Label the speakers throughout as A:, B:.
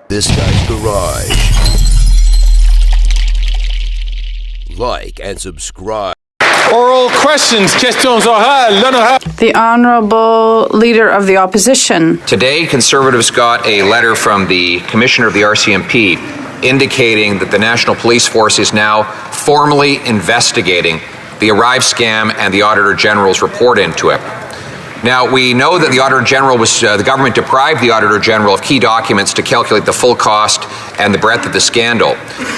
A: This Guy's Garage. Like and subscribe.
B: Oral questions, questions orales, l'honorable.
C: The Honourable Leader of the Opposition.
D: Today, Conservatives got a letter from the Commissioner of the RCMP indicating that the National Police Force is now formally investigating the Arrive scam and the Auditor General's report into it. Now, we know that the Auditor General the government deprived the Auditor General of key documents to calculate the full cost and the breadth of the scandal.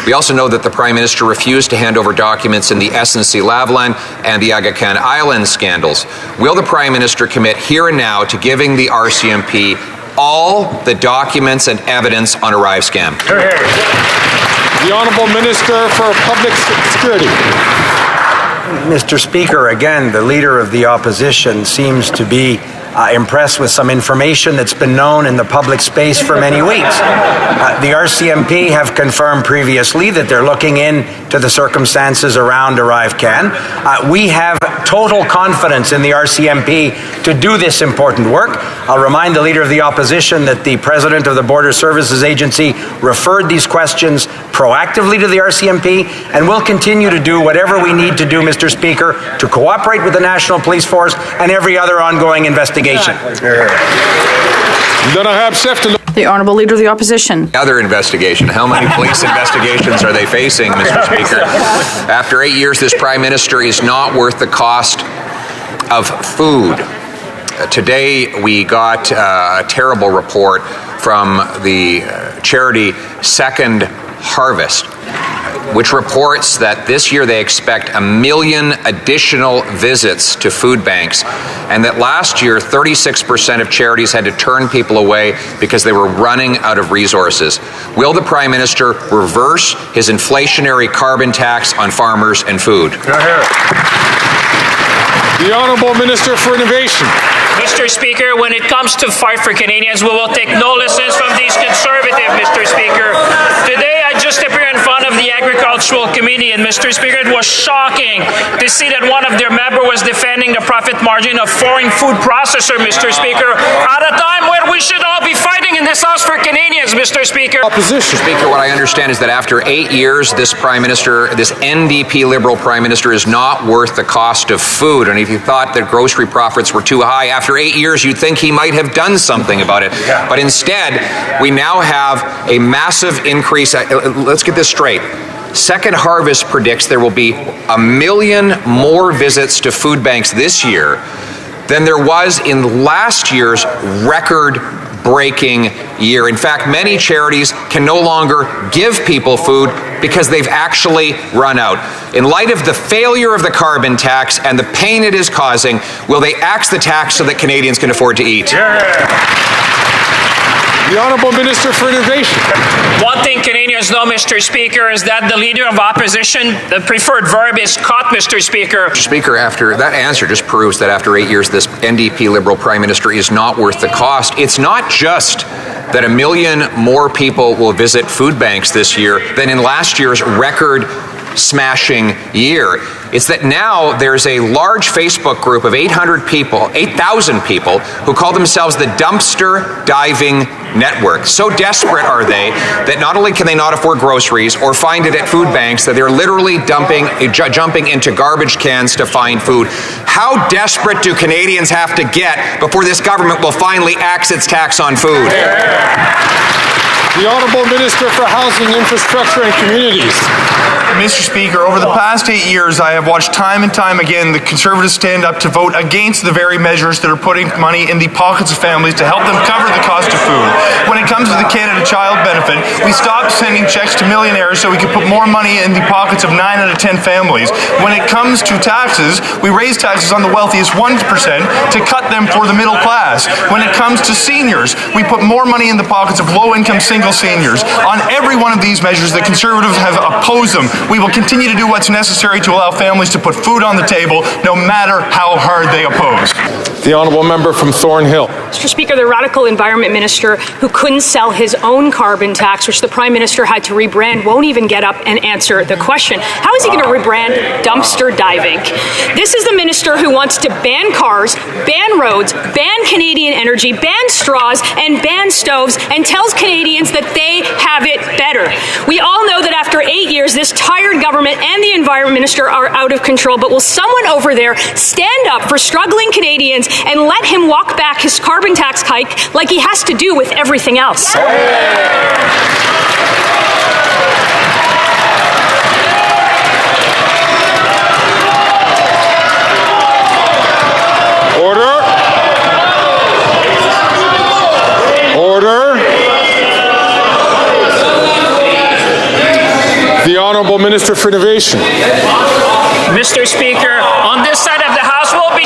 D: We also know that the Prime Minister refused to hand over documents in the SNC-Lavalin and the ArriveCan Island scandals. Will the Prime Minister commit here and now to giving the RCMP all the documents and evidence on Arrive scam?
B: The Honourable Minister for Public Security.
E: Mr. Speaker, again, the Leader of the Opposition seems to be impressed with some information that's been known in the public space for many weeks. The RCMP have confirmed previously that they're looking into the circumstances around ArriveCan. We have total confidence in the RCMP to do this important work. I'll remind the Leader of the Opposition that the President of the Border Services Agency referred these questions proactively to the RCMP, and we'll continue to do whatever we need to do, Mr. Speaker, to cooperate with the National Police Force and every other ongoing investigation.
C: The Honourable Leader of the Opposition.
D: Other investigation. How many police investigations are they facing, Mr. Speaker? After 8 years, this Prime Minister is not worth the cost of food. Today, we got a terrible report from the charity Second Harvest, which reports that this year they expect 1 million additional visits to food banks, and that last year 36% of charities had to turn people away because they were running out of resources. Will the Prime Minister reverse his inflationary carbon tax on farmers and food?
B: The Honourable Minister for Innovation.
F: Mr. Speaker, when it comes to Fight for Canadians, we will take no lessons from these conservatives, Mr. Speaker. Today, I just appeared in front of the Agricultural Committee, and Mr. Speaker, it was shocking to see that one of their members was defending the profit margin of foreign food processor, Mr. Speaker, at a time when we should all be fighting in this House for Canadians, Mr. Speaker.
B: Opposition.
D: Speaker, what I understand is that after 8 years, this Prime Minister, this NDP Liberal Prime Minister, is not worth the cost of food. And if you thought that grocery profits were too high, after 8 years, you'd think he might have done something about it. But instead, we now have a massive increase. Let's get this straight. Second Harvest predicts there will be 1 million more visits to food banks this year than there was in last year's record-breaking year. In fact, many charities can no longer give people food because they've actually run out. In light of the failure of the carbon tax and the pain it is causing, will they axe the tax so that Canadians can afford to eat?
B: The Honourable Minister for Innovation.
F: One thing Canadians know, Mr. Speaker, is that the Leader of Opposition, the preferred verb is caught, Mr. Speaker.
D: Mr. Speaker, after that answer just proves that after 8 years, this NDP Liberal Prime Minister is not worth the cost. It's not just that 1 million more people will visit food banks this year than in last year's record-smashing year. It's that now there's a large Facebook group of 800 people, 8,000 people, who call themselves the Dumpster Diving Network. So desperate are they that not only can they not afford groceries or find it at food banks, that they're literally jumping into garbage cans to find food. How desperate do Canadians have to get before this government will finally axe its tax on food?
B: The Honourable Minister for Housing, Infrastructure and Communities.
G: Mr. Speaker, over the past 8 years, I have watched time and time again the Conservatives stand up to vote against the very measures that are putting money in the pockets of families to help them cover the cost of food. When it comes to the Canada Child Benefit, we stopped sending checks to millionaires so we could put more money in the pockets of 9 out of 10 families. When it comes to taxes, we raise taxes on the wealthiest 1% to cut them for the middle class. When it comes to seniors, we put more money in the pockets of low-income single seniors. On every one of these measures, the Conservatives have opposed them. We will continue to do what's necessary to allow families to put food on the table, no matter how hard they oppose.
B: The Honourable Member from Thornhill.
H: Mr. Speaker, the radical Environment Minister who couldn't sell his own carbon tax, which the Prime Minister had to rebrand, won't even get up and answer the question. How is he going to rebrand dumpster diving? This is the minister who wants to ban cars, ban roads, ban Canadian energy, ban straws, and ban stoves, and tells Canadians that they have it better. We all know that after 8 years, this tired government and the Environment Minister are out of control, but will someone over there stand up for struggling Canadians and let him walk back his carbon tax hike like he has to do with everything else?
B: Order. Order. The Honourable Minister for Innovation.
F: Mr. Speaker, on this side of the House will be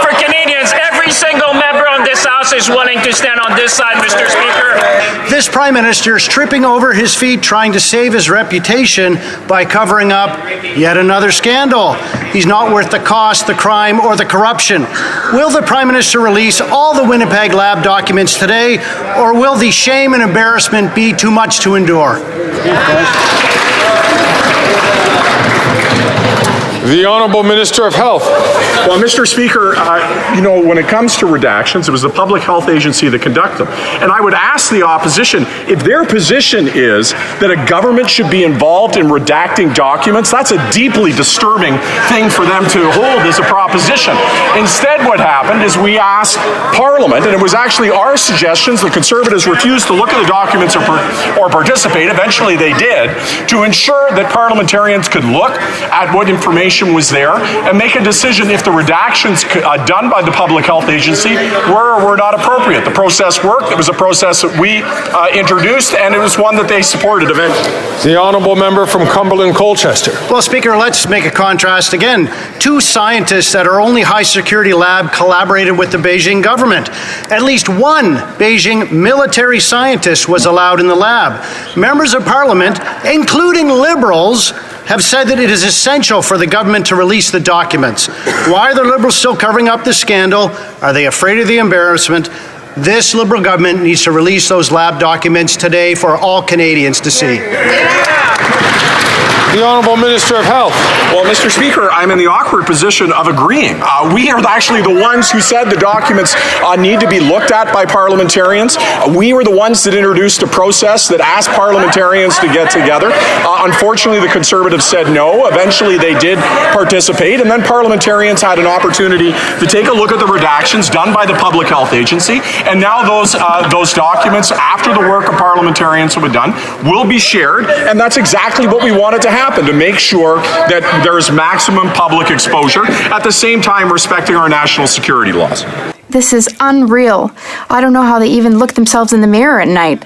F: for Canadians. Every single member on this House is willing to stand on this side, Mr. Speaker.
E: This Prime Minister is tripping over his feet trying to save his reputation by covering up yet another scandal. He's not worth the cost, the crime, or the corruption. Will the Prime Minister release all the Winnipeg lab documents today, or will the shame and embarrassment be too much to endure?
B: The Honourable Minister of Health.
I: Well, Mr. Speaker, when it comes to redactions, it was the Public Health Agency that conducted them. And I would ask the opposition, if their position is that a government should be involved in redacting documents, that's a deeply disturbing thing for them to hold as a proposition. Instead, what happened is we asked Parliament, and it was actually our suggestions, the Conservatives refused to look at the documents or participate, eventually they did, to ensure that parliamentarians could look at what information was there and make a decision if the redactions done by the Public Health Agency were or were not appropriate. The process worked. It was a process that we introduced, and it was one that they supported eventually.
B: The Honourable Member from Cumberland Colchester.
E: Well, Speaker, let's make a contrast again. Two scientists at our only high-security lab collaborated with the Beijing government. At least one Beijing military scientist was allowed in the lab. Members of Parliament, including Liberals, have said that it is essential for the government to release the documents. Why are the Liberals still covering up the scandal? Are they afraid of the embarrassment? This Liberal government needs to release those lab documents today for all Canadians to see.
B: The Honourable Minister of Health.
I: Well, Mr. Speaker, I'm in the awkward position of agreeing. We are actually the ones who said the documents need to be looked at by parliamentarians. We were the ones that introduced a process that asked parliamentarians to get together. Unfortunately, the Conservatives said no. Eventually, they did participate, and then parliamentarians had an opportunity to take a look at the redactions done by the Public Health Agency, and now those documents, after the work of parliamentarians have been done, will be shared, and that's exactly what we wanted to happen, to make sure that there is maximum public exposure, at the same time respecting our national security laws.
J: This is unreal. I don't know how they even look themselves in the mirror at night.